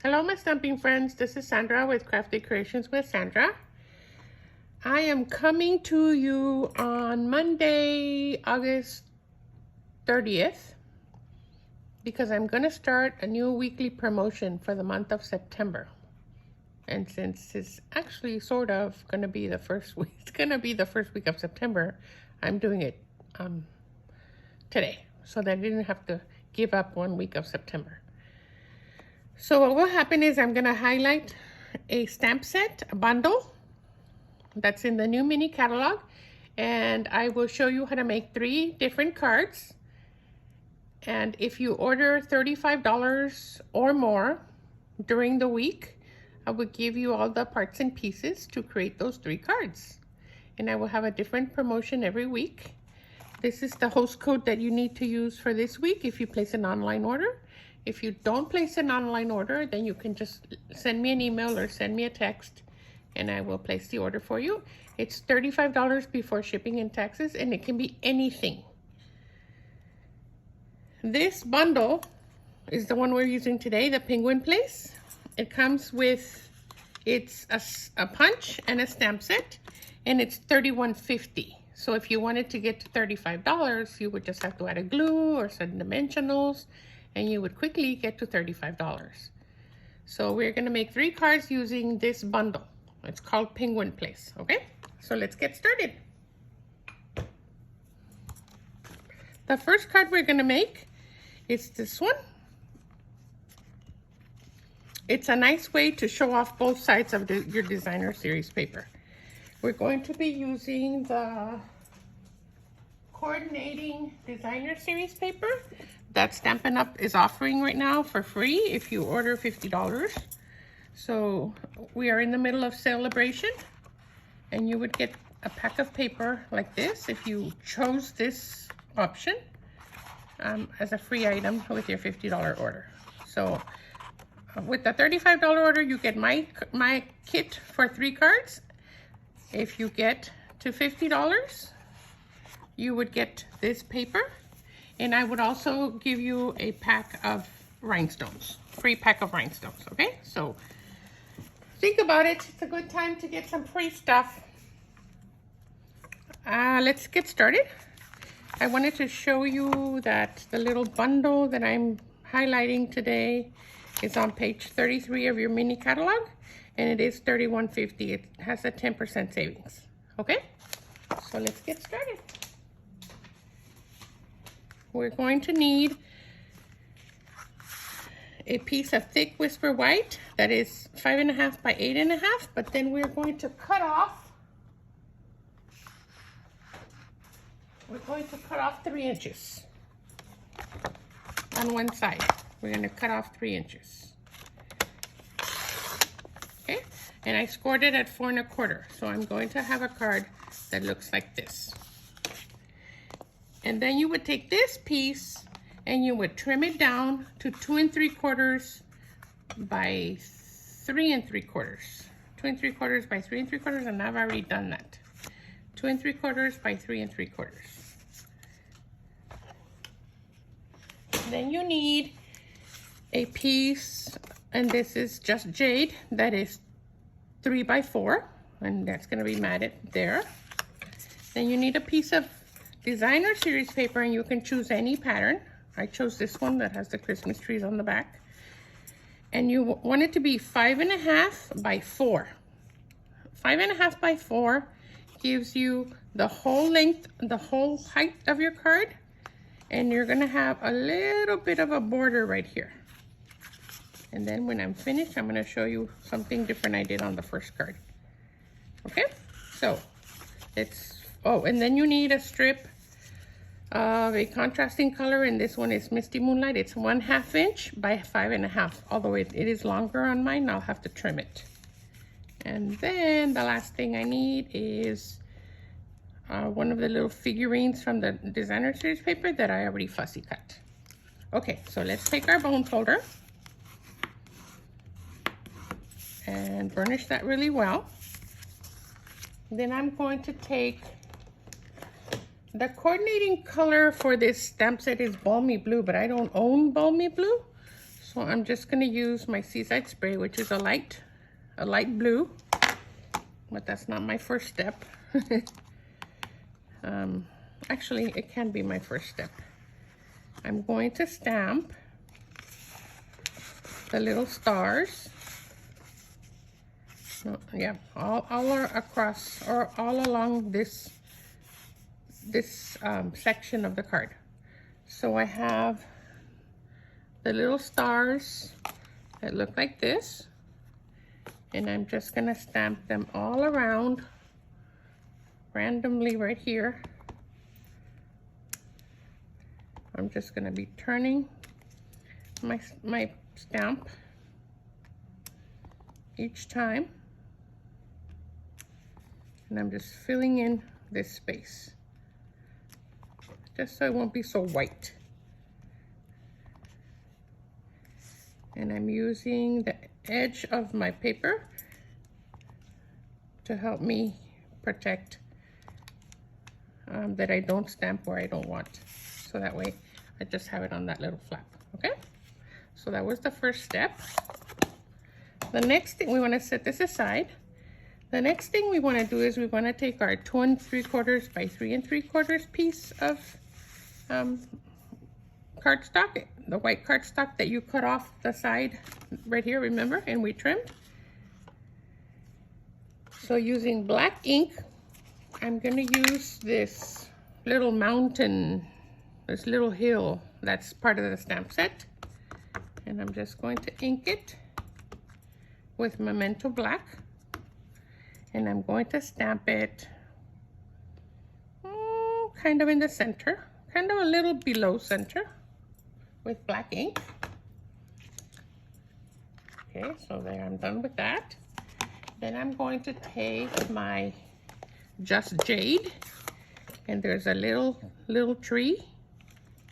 Hello my stamping friends, this is Sandra with Krafty Kreations with Sandra. I am coming to you on Monday, August 30th because I'm going to start a new weekly promotion for the month of September. And since it's actually sort of going to be the first week, it's going to be the first week of September, I'm doing it today so that I didn't have to give up 1 week of September. So what will happen is I'm going to highlight a stamp set, a bundle that's in the new mini catalog, and I will show you how to make 3 different cards. And if you order $35 or more during the week, I will give you all the parts and pieces to create those 3 cards. And I will have a different promotion every week. This is the host code that you need to use for this week if you place an online order. If you don't place an online order, then you can just send me an email or send me a text and I will place the order for you. It's $35 before shipping and taxes, and it can be anything. This bundle is the one we're using today, the penguin place. It comes with, it's a punch and a stamp set, and it's $31.50. So if you wanted to get to $35, you would just have to add a glue or some dimensionals, and you would quickly get to $35. So we're going to make 3 cards using this bundle. It's called Penguin Place, okay? So let's get started. The first card we're going to make is this one. It's a nice way to show off both sides of your designer series paper. We're going to be using the coordinating designer series paper that Stampin' Up! Is offering right now for free if you order $50. So we are in the middle of celebration, and you would get a pack of paper like this if you chose this option as a free item with your $50 order. So with the $35 order, you get my kit for 3 cards. If you get to $50, you would get this paper. And I would also give you a pack of rhinestones, free pack of rhinestones, okay? So think about it. It's a good time to get some free stuff. Let's get started. I wanted to show you that the little bundle that I'm highlighting today is on page 33 of your mini catalog, and it is $31.50. It has a 10% savings, okay? So let's get started. We're going to need a piece of thick whisper white that is 5.5 by 8.5, but then we're going to cut off. We're going to cut off 3 inches on one side. We're going to cut off 3 inches. Okay, and I scored it at 4 1/4. So I'm going to have a card that looks like this. And then you would take this piece and you would trim it down to 2 3/4 by 3 3/4. 2 3/4 by 3 3/4, and I've already done that. 2 3/4 by 3 3/4. Then you need a piece, and this is just jade, that is 3 by 4, and that's going to be matted there. Then you need a piece of designer series paper, and you can choose any pattern. I chose this one that has the Christmas trees on the back. And you want it to be 5.5 by 4. 5.5 by 4 gives you the whole length, the whole height of your card. And you're gonna have a little bit of a border right here. And then when I'm finished, I'm gonna show you something different I did on the first card. Okay, so it's, oh, and then you need a strip of a contrasting color, and this one is Misty Moonlight. It's 1/2 inch by 5.5, although it is longer on mine. I'll have to trim it. And then the last thing I need is one of the little figurines from the designer series paper that I already fussy cut. Okay, so let's take our bone folder and burnish that really well. Then I'm going to take the coordinating color for this stamp set is balmy blue, but I don't own balmy blue, so So I'm just going to use my Seaside spray, which is a light blue, but that's not my first step. Actually, it can be my first step. I'm going to stamp the little stars. Yeah, all across or all along this section of the card. So I have the little stars that look like this, and I'm just gonna stamp them all around randomly right here. I'm just gonna be turning my stamp each time, and I'm just filling in this space just so it won't be so white. And I'm using the edge of my paper to help me protect that I don't stamp where I don't want. So that way I just have it on that little flap, okay? So that was the first step. The next thing, we want to set this aside. The next thing we want to do is we want to take our 2 3/4 by 3 3/4 piece of cardstock, the white cardstock that you cut off the side right here, remember, and we trimmed. So using black ink, I'm going to use this little mountain, this little hill that's part of the stamp set, and I'm just going to ink it with Memento Black, and I'm going to stamp it kind of in the center, kind of a little below center with black ink. Okay, so there, I'm done with that. Then I'm going to take my Just Jade, and there's a little tree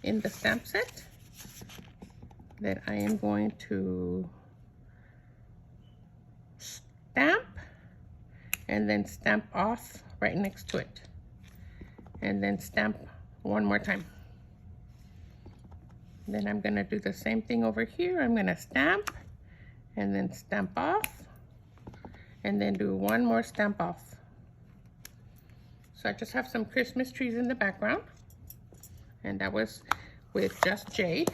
in the stamp set that I am going to stamp and then stamp off right next to it, and then stamp one more time. Then I'm going to do the same thing over here. I'm going to stamp and then stamp off, and then do one more stamp off. So I just have some Christmas trees in the background, and that was with Just Jade.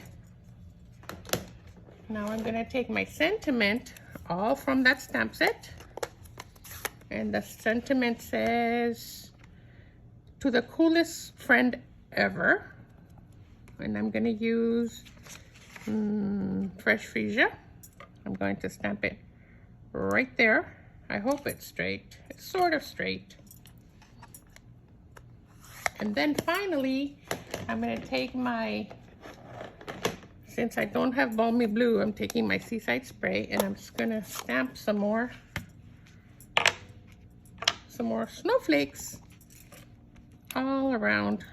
Now I'm going to take my sentiment, all from that stamp set, and the sentiment says, "To the coolest friend ever," and I'm going to use Fresh Freesia. I'm going to stamp it right there. I hope it's straight. It's sort of straight. And then finally, I'm going to take my, since I don't have Balmy Blue, I'm taking my Seaside spray, and I'm just going to stamp some more snowflakes all around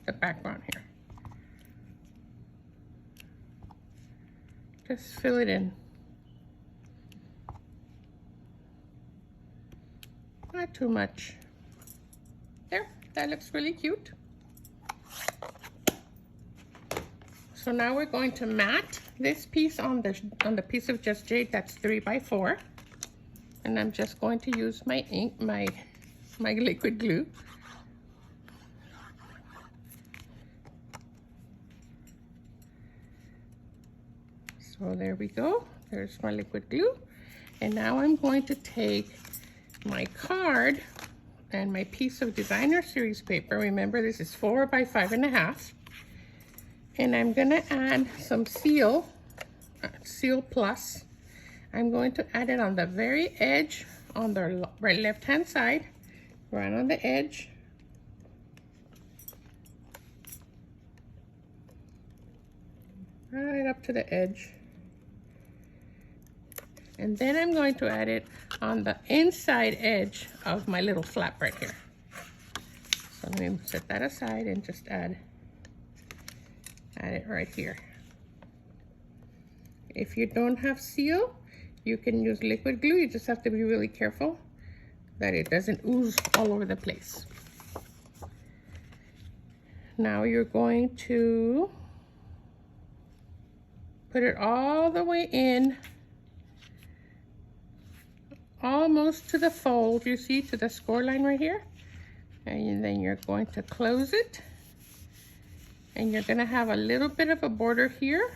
the background here. Just fill it in. Not too much. There, that looks really cute. So now we're going to mat this piece on the piece of Just Jade that's 3 by 4, and I'm just going to use my ink, my liquid glue. So there we go. There's my liquid glue, and now I'm going to take my card and my piece of designer series paper. Remember, this is 4 by 5.5, and I'm gonna add some Seal Plus. I'm going to add it on the very edge, on the right left-hand side, right on the edge. Right up to the edge. And then I'm going to add it on the inside edge of my little flap right here. So let me set that aside and just add it right here. If you don't have Seal, you can use liquid glue. You just have to be really careful that it doesn't ooze all over the place. Now you're going to put it all the way in, almost to the fold, you see, to the score line right here. And then you're going to close it. And you're gonna have a little bit of a border here.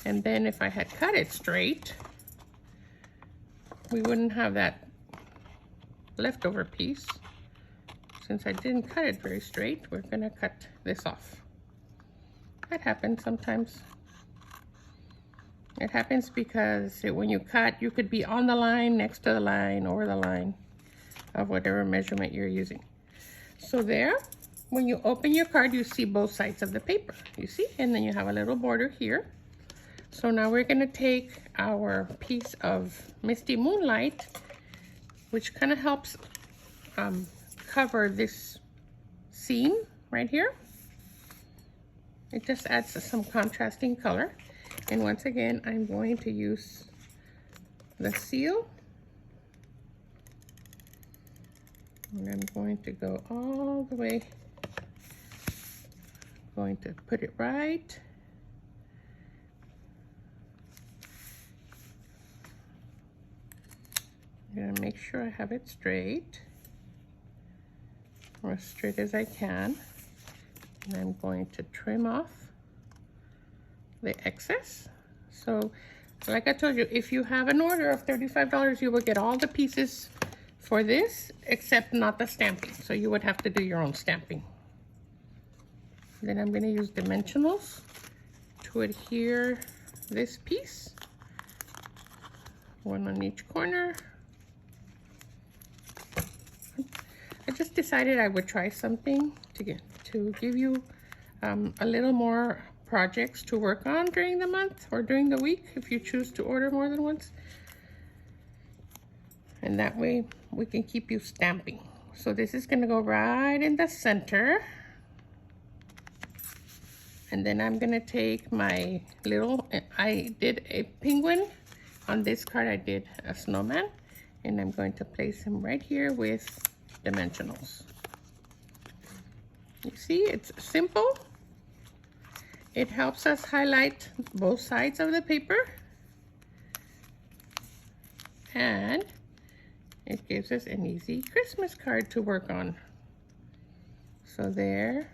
And then if I had cut it straight, we wouldn't have that leftover piece. Since I didn't cut it very straight, we're gonna cut this off. That happens sometimes. It happens because when you cut, you could be on the line, next to the line, over the line of whatever measurement you're using. So there, when you open your card, you see both sides of the paper, you see? And then you have a little border here. So now we're gonna take our piece of Misty Moonlight, which kind of helps cover this seam right here. It just adds some contrasting color. And once again, I'm going to use the seal. And I'm going to go all the way. Going to put it right. I'm gonna make sure I have it straight, or as straight as I can. And I'm going to trim off the excess. So, like I told you, if you have an order of $35, you will get all the pieces for this, except not the stamping. So you would have to do your own stamping. Then I'm gonna use dimensionals to adhere this piece. One on each corner. I just decided I would try something to give you a little more projects to work on during the month or during the week if you choose to order more than once. And that way we can keep you stamping. So this is gonna go right in the center. And then I'm gonna take my little, I did a penguin. On this card I did a snowman. And I'm going to place him right here with dimensionals. You see, it's simple. It helps us highlight both sides of the paper. And it gives us an easy Christmas card to work on. So there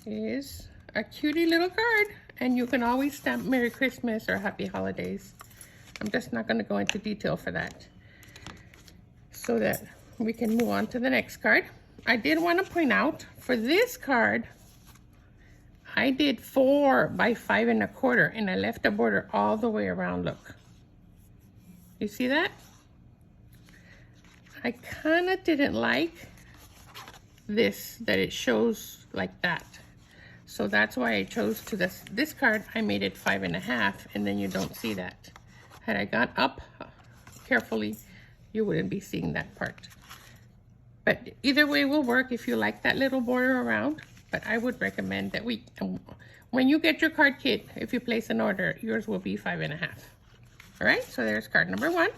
is a cutie little card. And you can always stamp Merry Christmas or Happy Holidays. I'm just not gonna go into detail for that, so that we can move on to the next card. I did want to point out, for this card, I did 4 by 5 1/4, and I left the border all the way around, look. You see that? I kind of didn't like this, that it shows like that. So that's why I chose to this card, I made it 5 1/2, and then you don't see that. Had I gone up carefully, you wouldn't be seeing that part. But either way will work if you like that little border around. But I would recommend that when you get your card kit, if you place an order, yours will be 5 1/2. All right, so there's card number 1.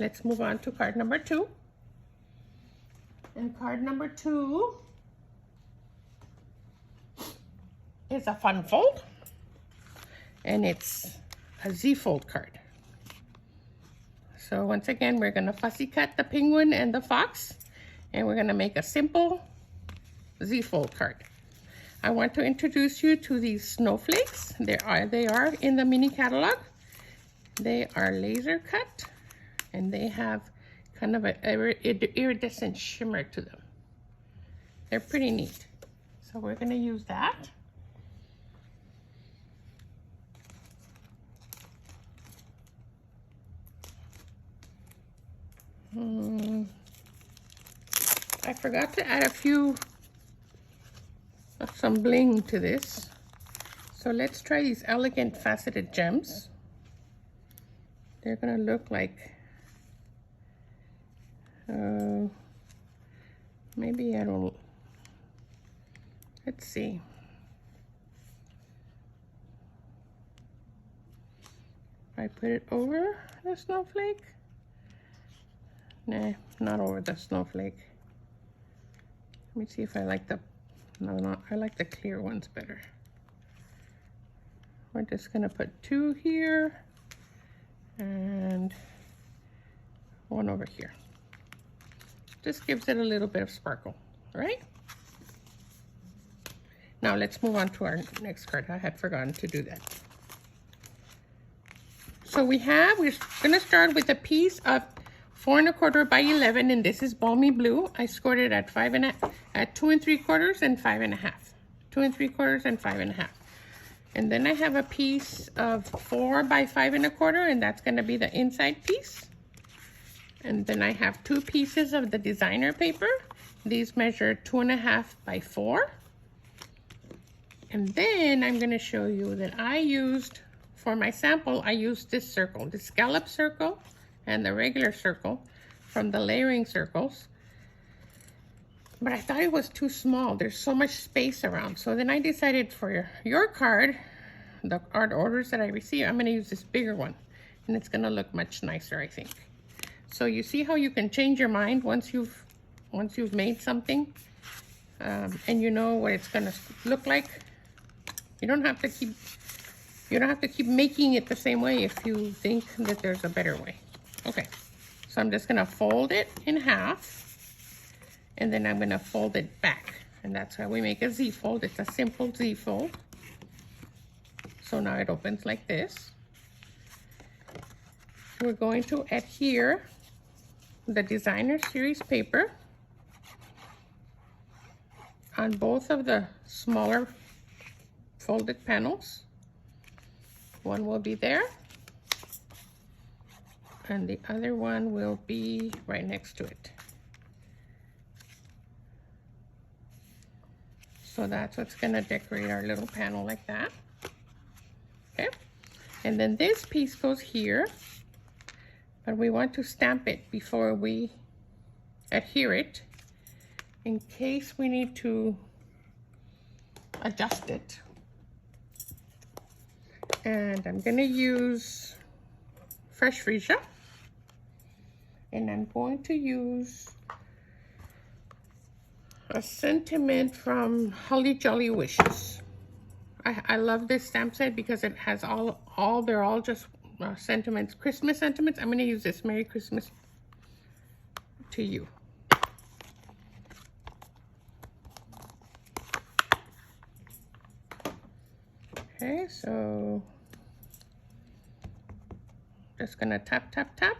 Let's move on to card number 2. And card number 2 is a fun fold. And it's a Z-fold card. So once again, we're gonna fussy cut the penguin and the fox, and we're gonna make a simple Z-fold card. I want to introduce you to these snowflakes. They are in the mini catalog. They are laser cut, and they have kind of an iridescent shimmer to them. They're pretty neat. So we're gonna use that. I forgot to add some bling to this. So let's try these elegant faceted gems. They're gonna look like, maybe I don't, let's see. I put it over the snowflake. Nah, not over the snowflake. Let me see if I like the, no, I like the clear ones better. We're just gonna put 2 here and 1 over here. Just gives it a little bit of sparkle, right? Now let's move on to our next card. I had forgotten to do that. So we're gonna start with a piece of 4 1/4 by 11, and this is balmy blue. I scored it at 2 3/4 and 5 1/2. 2 3/4 and 5 1/2. And then I have a piece of 4 by 5 1/4, and that's gonna be the inside piece. And then I have 2 pieces of the designer paper. These measure 2 1/2 by 4. And then I'm gonna show you that I used, for my sample, I used this circle, the scallop circle and the regular circle from the layering circles. But I thought it was too small. There's so much space around. So then I decided for your card, the art orders that I receive, I'm gonna use this bigger one. And it's gonna look much nicer, I think. So you see how you can change your mind once you've made something, and you know what it's gonna look like. You don't have to keep making it the same way if you think that there's a better way. Okay, so I'm just gonna fold it in half, and then I'm gonna fold it back, and that's how we make a Z fold. It's a simple Z fold. So now it opens like this. We're going to adhere the designer series paper on both of the smaller folded panels. One will be there, and the other one will be right next to it. So that's what's gonna decorate our little panel like that. Okay, and then this piece goes here, but we want to stamp it before we adhere it in case we need to adjust it. And I'm gonna use fresh freesia, and I'm going to use a sentiment from Holly Jolly Wishes. I love this stamp set because it has they're all just sentiments, Christmas sentiments. I'm gonna use this. Merry Christmas to you. Okay, so just gonna tap, tap, tap,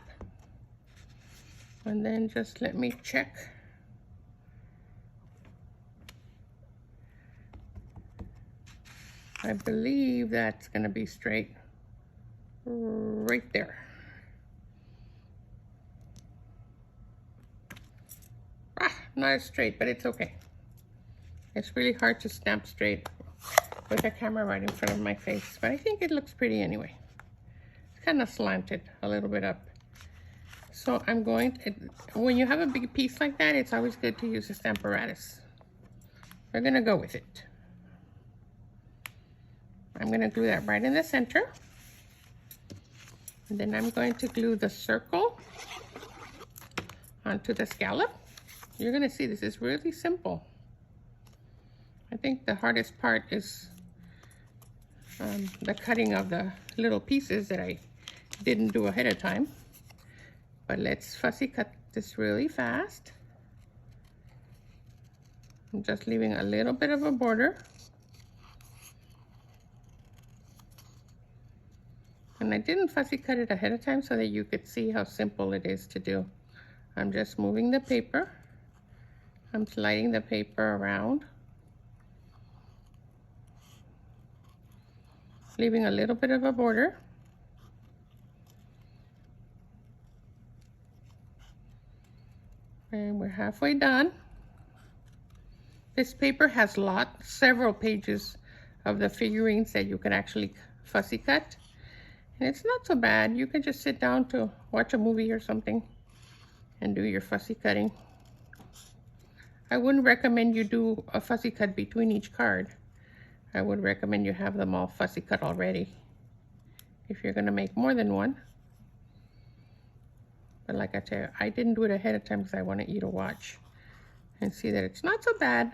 and then just let me check. I believe that's gonna be straight right there. Not straight, but it's okay. It's really hard to stamp straight with the camera right in front of my face, but I think it looks pretty anyway. It's kind of slanted a little bit up. So I'm going to, when you have a big piece like that, it's always good to use a stamparatus. We're gonna go with it. I'm gonna glue that right in the center. And then I'm going to glue the circle onto the scallop. You're gonna see this is really simple. I think the hardest part is the cutting of the little pieces that I didn't do ahead of time. But let's fussy cut this really fast. I'm just leaving a little bit of a border. And I didn't fussy cut it ahead of time so that you could see how simple it is to do. I'm just moving the paper. I'm sliding the paper around, leaving a little bit of a border. And we're halfway done. This paper has several pages of the figurines that you can actually fussy cut. And it's not so bad. You can just sit down to watch a movie or something and do your fussy cutting. I wouldn't recommend you do a fussy cut between each card. I would recommend you have them all fussy cut already if you're gonna make more than one. But like I tell you, I didn't do it ahead of time because I wanted you to watch and see that it's not so bad.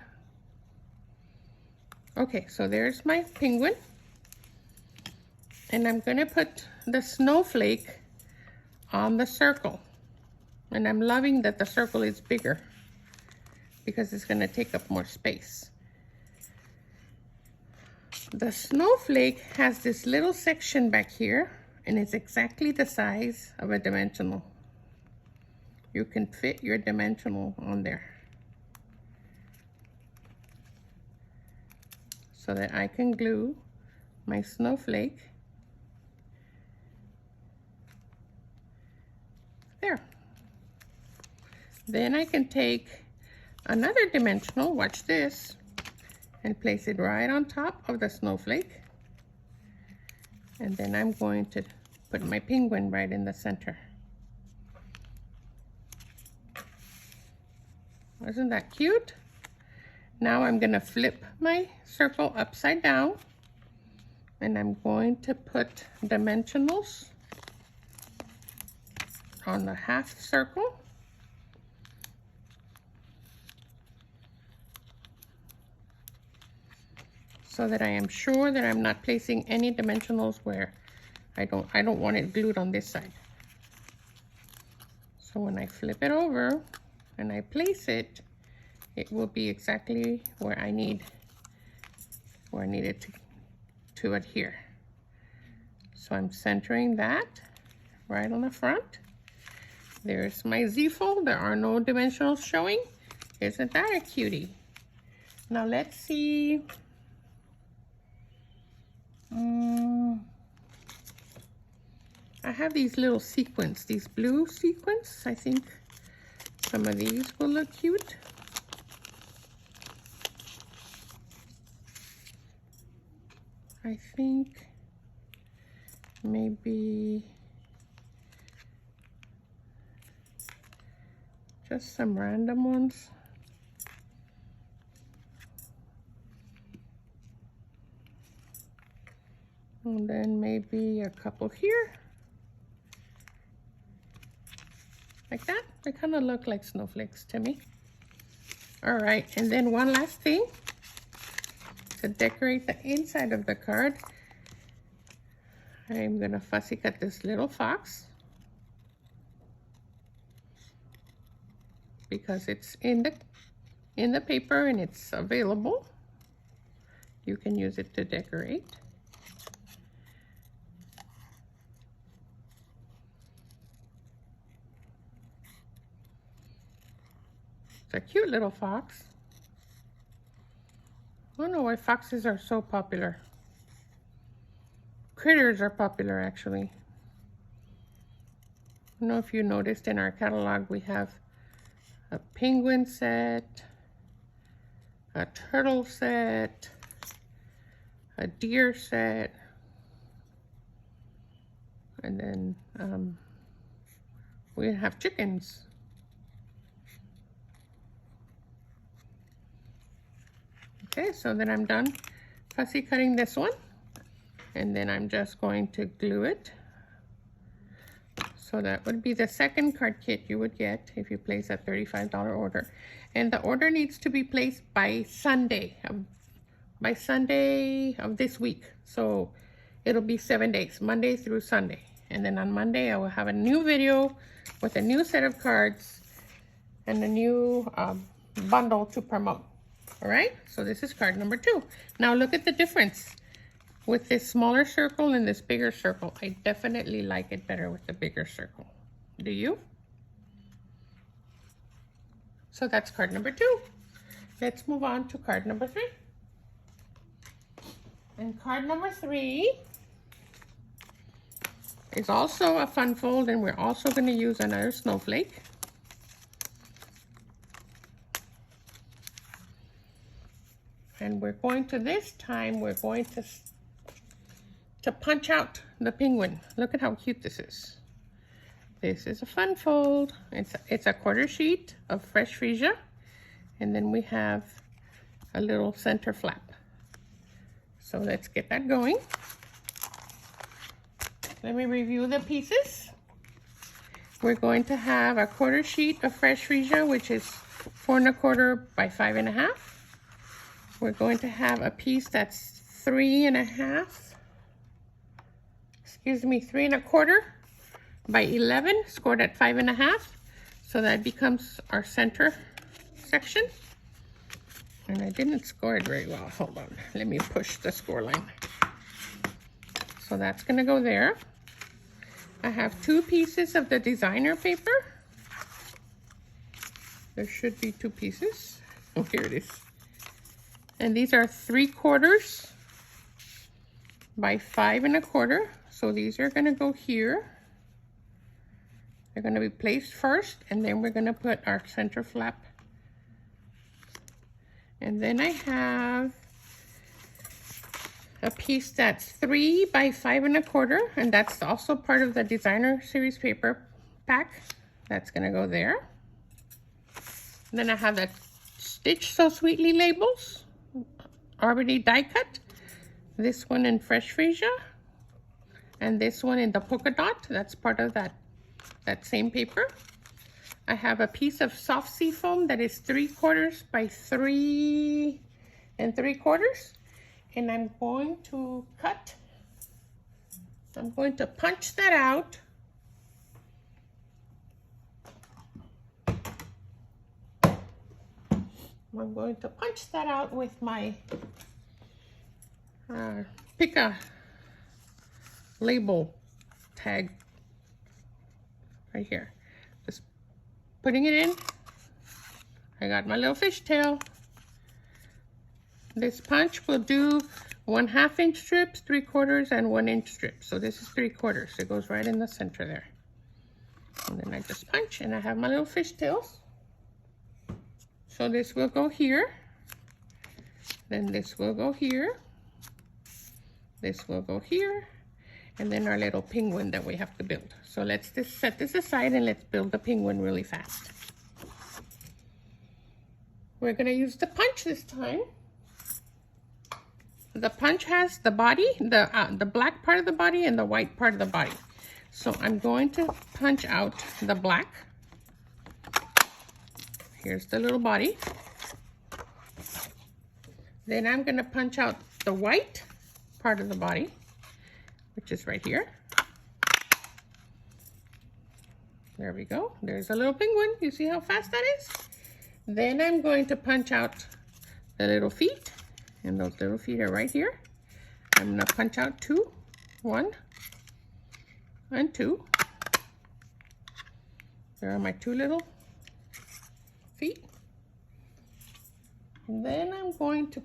Okay, so there's my penguin. And I'm going to put the snowflake on the circle. And I'm loving that the circle is bigger because it's going to take up more space. The snowflake has this little section back here, and it's exactly the size of a dimensional. You can fit your dimensional on there so that I can glue my snowflake there. Then I can take another dimensional, watch this, and place it right on top of the snowflake. And then I'm going to put my penguin right in the center. Isn't that cute? Now I'm going to flip my circle upside down, and I'm going to put dimensionals on the half circle. So that I am sure that I'm not placing any dimensionals where I don't want it glued on this side. So when I flip it over and I place it, it will be exactly where I need it to adhere. So I'm centering that right on the front. There's my Z-fold. There are no dimensionals showing. Isn't that a cutie? Now let's see. I have these little sequins, these blue sequins. I think some of these will look cute. I think maybe just some random ones. And then maybe a couple here. Like that. They kind of look like snowflakes to me. All right, and then one last thing. To decorate the inside of the card, I'm going to fussy cut this little fox. Because it's in the paper and it's available. You can use it to decorate. It's a cute little fox. I don't know why foxes are so popular. Critters are popular, actually. I don't know if you noticed in our catalog we have a penguin set, a turtle set, a deer set, and then we have chickens. Okay, so then I'm done fussy cutting this one, and then I'm just going to glue it. So that would be the second card kit you would get if you place a $35 order. And the order needs to be placed by Sunday of this week. So it'll be 7 days, Monday through Sunday. And then on Monday, I will have a new video with a new set of cards and a new bundle to promote. All right, so this is card number 2. Now look at the difference with this smaller circle and this bigger circle. I definitely like it better with the bigger circle. Do you? So that's card number 2. Let's move on to card number 3. And card number 3 is also a fun fold, and we're also going to use another snowflake. And we're going to, this time, we're going to punch out the penguin. Look at how cute this is. This is a fun fold. It's a quarter sheet of fresh freesia. And then we have a little center flap. So let's get that going. Let me review the pieces. We're going to have a quarter sheet of fresh freesia, which is 4 1/4 by 5 1/2. We're going to have a piece that's 3 1/2 gives me 3 1/4 by 11, scored at 5 1/2. So that becomes our center section. And I didn't score it very well. Hold on, let me push the score line. So that's gonna go there. I have 2 pieces of the designer paper. There should be 2 pieces. Oh, here it is. And these are 3/4 by 5 1/4. So these are gonna go here. They're gonna be placed first, and then we're gonna put our center flap. And then I have a piece that's 3 by 5 1/4, and that's also part of the designer series paper pack. That's gonna go there. And then I have that Stitch So Sweetly labels, already die cut. This one in Fresh Freesia, and this one in the polka dot. That's part of that same paper. I have a piece of soft sea foam that is 3/4 by 3 3/4. And I'm going to punch that out. I'm going to punch that out with my pick a label tag right here. Just putting it in. I got my little fishtail. This punch will do 1/2 inch strips, 3/4, and 1 inch strips. So this is 3/4. It goes right in the center there. And then I just punch, and I have my little fishtails. So this will go here. Then this will go here. This will go here. And then our little penguin that we have to build. So let's just set this aside and let's build the penguin really fast. We're gonna use the punch this time. The punch has the body, the black part of the body and the white part of the body. So I'm going to punch out the black. Here's the little body. Then I'm gonna punch out the white part of the body, which is right here. There we go. There's a little penguin. You see how fast that is? Then I'm going to punch out the little feet. And those little feet are right here. I'm gonna punch out 2, 1, and 2. There are my 2 little feet. And then I'm going to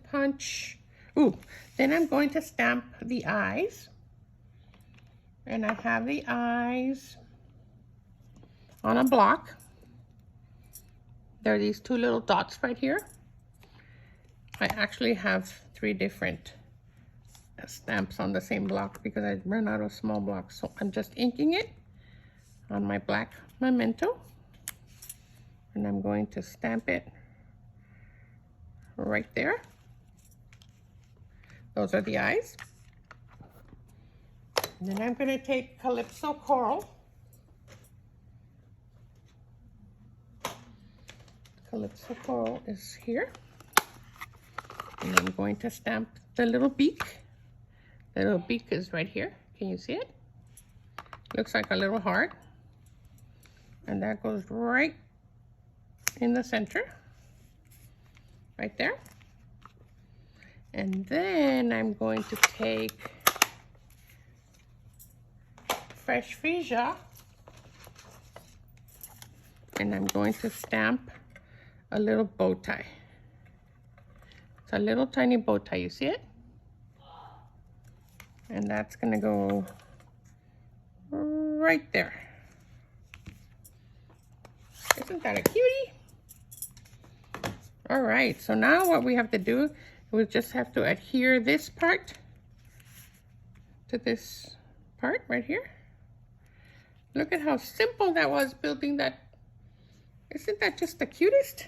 then I'm going to stamp the eyes. And I have the eyes on a block. There are these 2 little dots right here. I actually have 3 different stamps on the same block because I ran out of small blocks. So I'm just inking it on my black memento. And I'm going to stamp it right there. Those are the eyes. And then I'm going to take Calypso Coral. Calypso Coral is here. And I'm going to stamp the little beak. The little beak is right here. Can you see it? Looks like a little heart. And that goes right in the center. Right there. And then I'm going to take Fresh Freesia. And I'm going to stamp a little bow tie. It's a little tiny bow tie, you see it? And that's gonna go right there. Isn't that a cutie? All right, so now what we have to do, we just have to adhere this part to this part right here. Look at how simple that was building that. Isn't that just the cutest?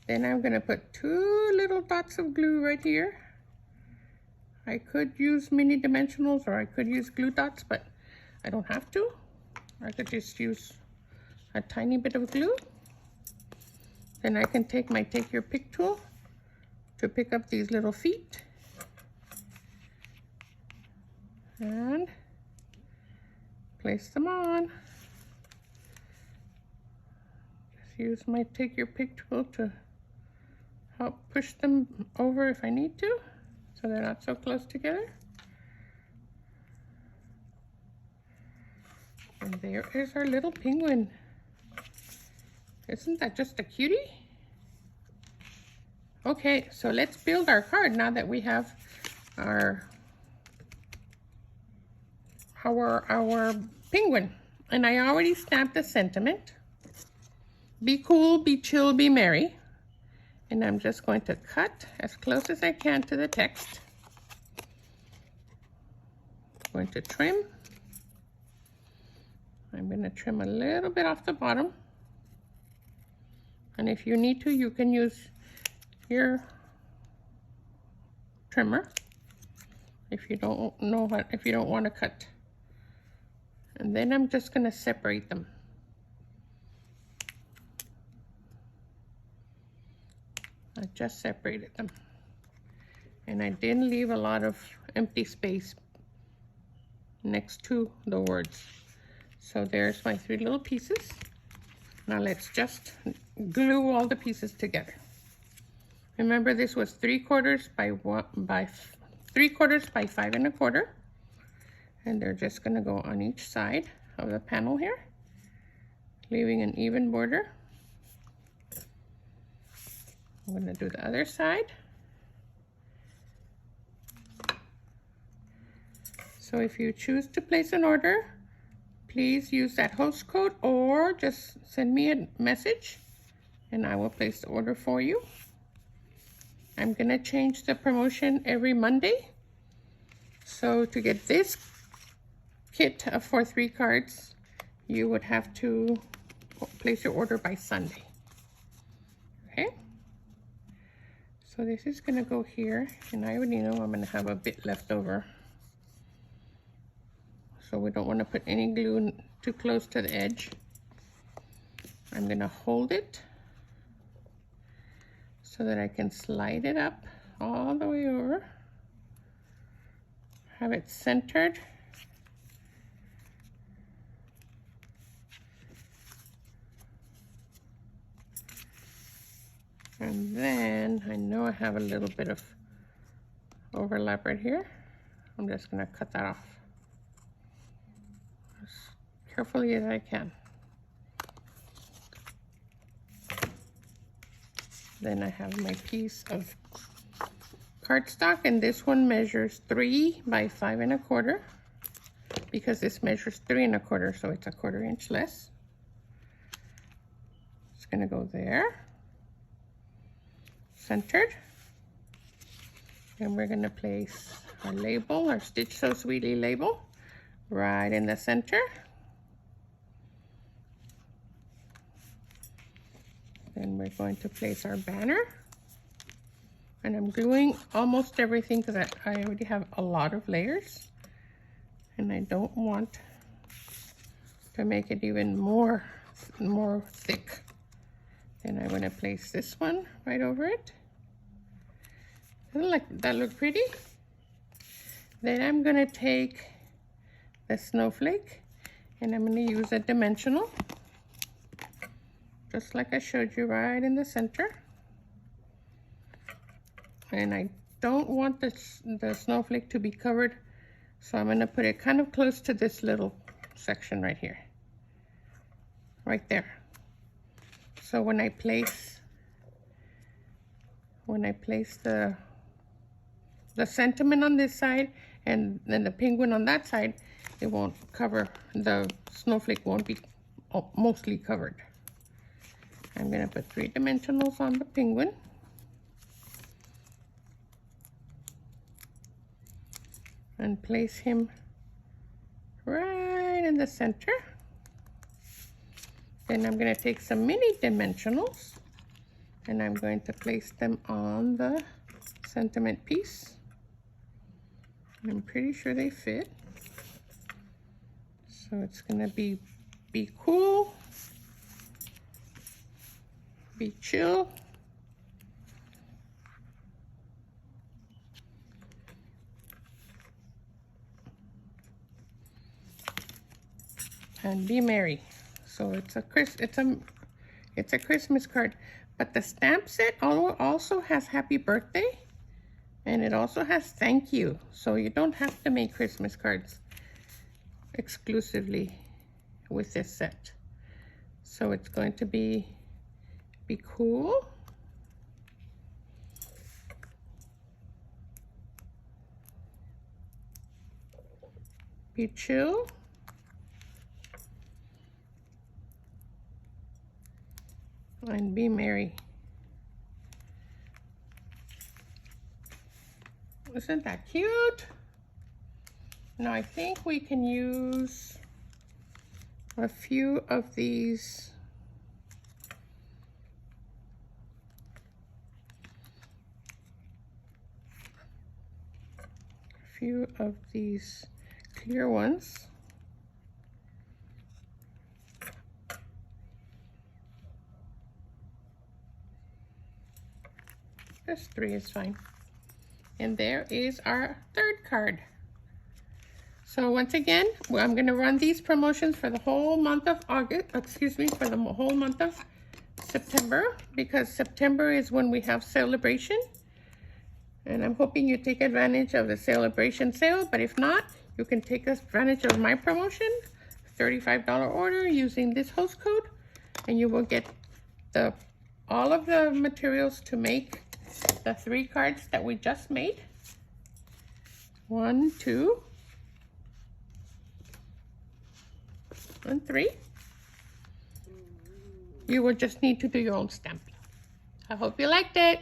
Then I'm gonna put 2 little dots of glue right here. I could use mini dimensionals or I could use glue dots, but I don't have to. I could just use a tiny bit of glue. Then I can take my Take Your Pick tool to pick up these little feet. And place them on. Just use my take your pick tool to help push them over if I need to, so they're not so close together. And there is our little penguin. Isn't that just a cutie? Okay, so let's build our card now that we have our penguin. And I already stamped the sentiment. Be cool, be chill, be merry. And I'm just going to cut as close as I can to the text. I'm going to trim. I'm going to trim a little bit off the bottom. And if you need to, you can use your trimmer if you don't want to cut. And then I'm just going to separate them. I just separated them. And I didn't leave a lot of empty space next to the words. So there's my 3 little pieces. Now let's just glue all the pieces together. Remember, this was 3/4 by 3/4 by 5 1/4. And they're just going to go on each side of the panel here, leaving an even border. I'm going to do the other side. So if you choose to place an order, please use that host code or just send me a message and I will place the order for you. I'm going to change the promotion every Monday. So to get this kit for 3 cards, you would have to place your order by Sunday. Okay? So this is going to go here, and I already know I'm going to have a bit left over. So we don't want to put any glue too close to the edge. I'm going to hold it so that I can slide it up all the way over. Have it centered. And then I know I have a little bit of overlap right here. I'm just going to cut that off as carefully as I can. Then I have my piece of cardstock, and this one measures 3 by 5 1/4 because this measures 3 1/4, so it's a 1/4 inch less. It's going to go there. Centered, and we're going to place our label, our Stitch So Sweetly label, right in the center. Then we're going to place our banner, and I'm gluing almost everything because I already have a lot of layers and I don't want to make it even more thick. And I'm going to place this one right over it. Doesn't that look pretty? Then I'm going to take the snowflake and I'm going to use a dimensional, just like I showed you, right in the center. And I don't want the snowflake to be covered, so I'm going to put it kind of close to this little section right here, right there. So when I place the sentiment on this side and then the penguin on that side, it won't cover, the snowflake won't be mostly covered. I'm going to put 3 dimensionals on the penguin. And place him right in the center. Then I'm going to take some mini dimensionals and I'm going to place them on the sentiment piece. I'm pretty sure they fit. So it's going to be cool, be chill, and be merry. So it's a Christmas card, but the stamp set also has happy birthday, and it also has thank you. So you don't have to make Christmas cards exclusively with this set. So it's going to be cool. Be chill. And be merry. Isn't that cute? Now I think we can use a few of these clear ones. Just 3 is fine. And there is our third card. So once again, I'm going to run these promotions for the whole month of August, excuse me, for the whole month of September, because September is when we have celebration. And I'm hoping you take advantage of the celebration sale, but if not, you can take advantage of my promotion, $35 order using this host code, and you will get all of the materials to make the 3 cards that we just made. 1, 2, and 3. You will just need to do your own stamping. I hope you liked it.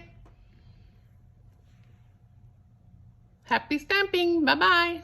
Happy stamping. Bye-bye.